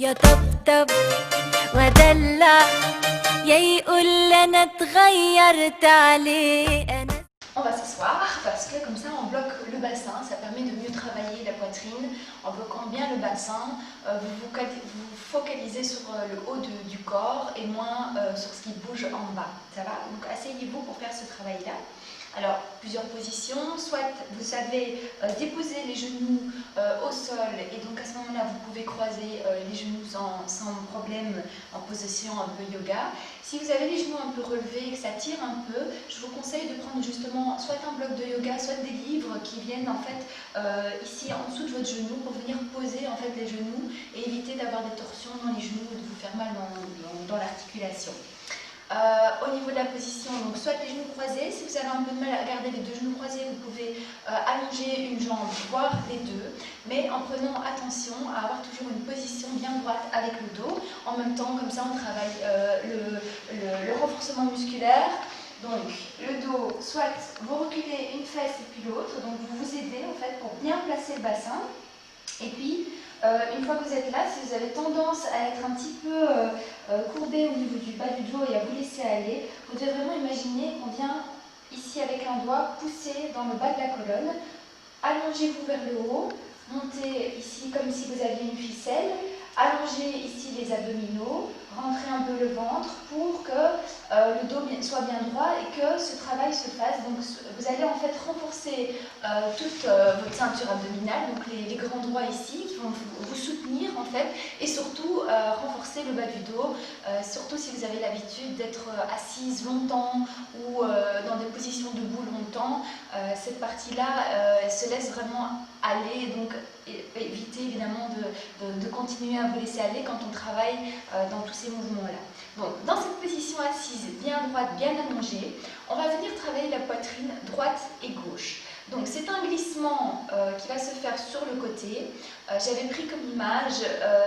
يطبطب ودلع يا يقول انا اتغيرت عليه انا. On va s'asseoir parce que comme ça on bloque le bassin, ça permet de mieux travailler la poitrine. En bloquant bien le bassin, vous focalisez sur le haut du corps et moins sur ce qui bouge en bas. Ça va? Donc asseyez-vous pour faire ce travail-là. Alors, plusieurs positions, soit vous savez déposer les genoux au sol et donc à ce moment-là vous pouvez croiser les genoux sans problème en position un peu yoga. Si vous avez les genoux un peu relevés et que ça tire un peu, je vous conseille de prendre justement soit un bloc de yoga, soit des livres qui viennent en fait ici en dessous de votre genou pour venir poser en fait les genoux et éviter d'avoir des torsions dans les genoux ou de vous faire mal dans l'articulation. Au niveau de la position, donc soit les genoux croisés, si vous avez un peu de mal à garder les deux genoux croisés, vous pouvez allonger une jambe, voire les deux, mais en prenant attention à avoir toujours une position bien droite avec le dos. En même temps, comme ça, on travaille le renforcement musculaire. Donc, le dos, soit vous reculez une fesse et puis l'autre, donc vous vous aidez en fait pour bien placer le bassin. Et puis, une fois que vous êtes là, si vous avez tendance à être un petit peu courbé au niveau du bas du dos et à vous laisser aller, vous devez vraiment imaginer qu'on vient ici avec un doigt pousser dans le bas de la colonne, allongez-vous vers le haut, montez ici comme si vous aviez une ficelle, allongez ici les abdominaux, rentrez un peu le ventre pour que le dos soit bien droit et que ce travail se fasse. Donc vous allez en fait renforcer toute votre ceinture abdominale, donc les grands droits ici qui vont vous soutenir en fait et surtout renforcer le bas du dos, surtout si vous avez l'habitude d'être assise longtemps ou dans des positions debout longtemps. Cette partie-là se laisse vraiment aller, donc évitez évidemment de continuer à vous laisser aller quand on travaille dans tous ces mouvements-là. Donc dans cette position assise, bien droite, bien allongée, on va venir travailler la poitrine droite et gauche. Donc c'est un glissement qui va se faire sur le côté. J'avais pris comme image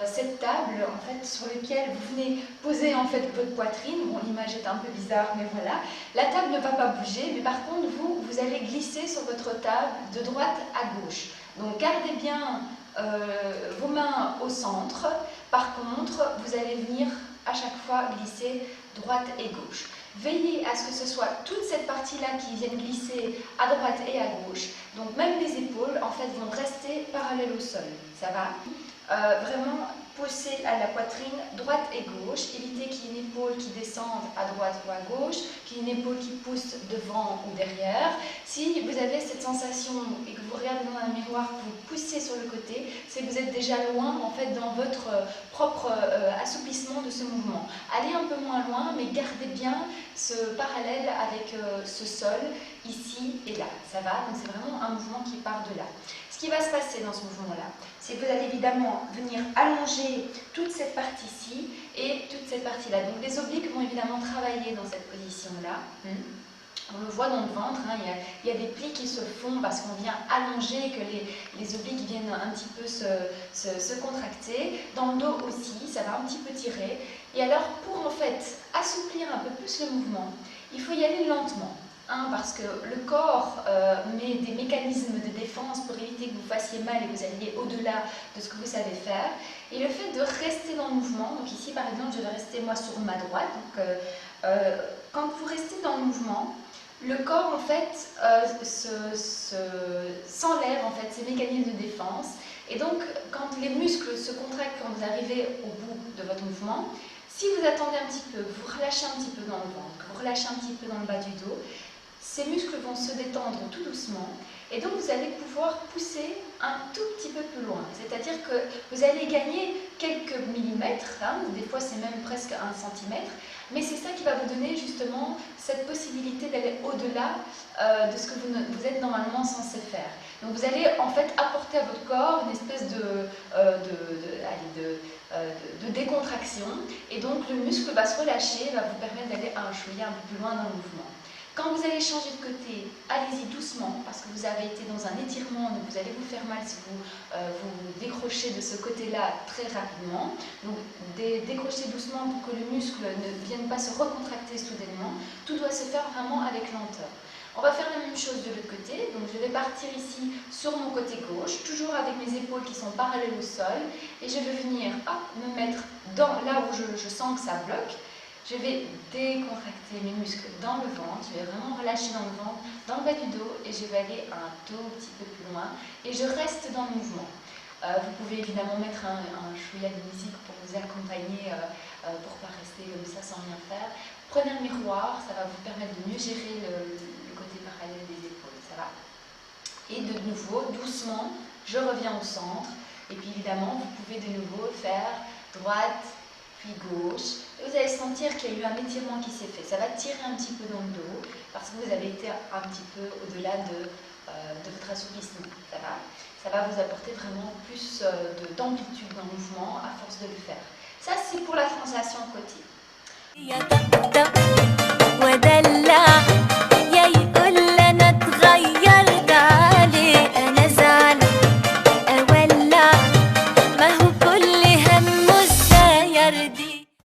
cette table en fait sur laquelle vous venez poser en fait votre poitrine. Bon, l'image est un peu bizarre, mais voilà. La table ne va pas bouger, mais par contre vous allez glisser sur votre table de droite à gauche. Donc gardez bien vos mains au centre. Par contre, vous allez venir à chaque fois glisser droite et gauche. Veillez à ce que ce soit toute cette partie-là qui vienne glisser à droite et à gauche. Donc même les épaules en fait vont rester parallèles au sol. Ça va? Vraiment pousser à la poitrine droite et gauche. Évitez qu'il y ait une épaule qui descende à droite ou à gauche, qu'il y ait une épaule qui pousse devant ou derrière. Si vous avez cette sensation et que vous regardez dans un miroir, que vous poussez sur le côté, c'est que vous êtes déjà loin en fait dans votre propre assouplissement de ce mouvement. Allez un peu moins loin, mais gardez bien ce parallèle avec ce sol ici et là. Ça va? Donc c'est vraiment un mouvement qui part de là. Ce qui va se passer dans ce mouvement-là, c'est que vous allez évidemment venir allonger toute cette partie-ci et toute cette partie-là. Donc les obliques vont évidemment travailler dans cette position-là. On le voit dans le ventre, hein, il y a des plis qui se font parce qu'on vient allonger, que les obliques viennent un petit peu se contracter. Dans le dos aussi, ça va un petit peu tirer. Et alors, pour en fait assouplir un peu plus le mouvement, il faut y aller lentement. Parce que le corps met des mécanismes de défense pour éviter que vous fassiez mal et que vous alliez au-delà de ce que vous savez faire. Et le fait de rester dans le mouvement, donc ici par exemple je vais rester moi sur ma droite, donc quand vous restez dans le mouvement, le corps en fait s'enlève en fait ces mécanismes de défense et donc quand les muscles se contractent quand vous arrivez au bout de votre mouvement, si vous attendez un petit peu, vous relâchez un petit peu dans le ventre, vous relâchez un petit peu dans le bas du dos, ces muscles vont se détendre tout doucement et donc vous allez pouvoir pousser un tout petit peu plus loin. C'est-à-dire que vous allez gagner quelques millimètres, des fois c'est même presque 1 centimètre, mais c'est ça qui va vous donner justement cette possibilité d'aller au-delà de ce que vous êtes normalement censé faire. Donc vous allez en fait apporter à votre corps une espèce de décontraction et donc le muscle va se relâcher, va vous permettre d'aller un chouïa un peu plus loin dans le mouvement. Quand vous allez changer de côté, allez-y doucement parce que vous avez été dans un étirement, donc vous allez vous faire mal si vous vous décrochez de ce côté-là très rapidement. Donc décrochez doucement pour que le muscle ne vienne pas se recontracter soudainement. Tout doit se faire vraiment avec lenteur. On va faire la même chose de l'autre côté, donc je vais partir ici sur mon côté gauche, toujours avec mes épaules qui sont parallèles au sol, et je vais venir me mettre mettre là où je sens que ça bloque. Je vais décontracter mes muscles dans le ventre, je vais vraiment relâcher dans le ventre, dans le bas du dos et je vais aller un tout petit peu plus loin et je reste dans le mouvement. Vous pouvez évidemment mettre un chouïa de musique pour vous accompagner, pour ne pas rester comme ça sans rien faire. Prenez un miroir, ça va vous permettre de mieux gérer le côté parallèle des épaules, ça va. Et de nouveau, doucement, je reviens au centre et puis évidemment, vous pouvez de nouveau faire droite, puis gauche, et vous allez sentir qu'il y a eu un étirement qui s'est fait. Ça va tirer un petit peu dans le dos, parce que vous avez été un petit peu au-delà de votre assouplissement. Ça va vous apporter vraiment plus d'amplitude dans le mouvement à force de le faire. Ça, c'est pour la sensation côté. يا طبطب ودلع يا يقول انا اتغيرت عليه انا زعل اولع ما هو كل همه ازاي ارضي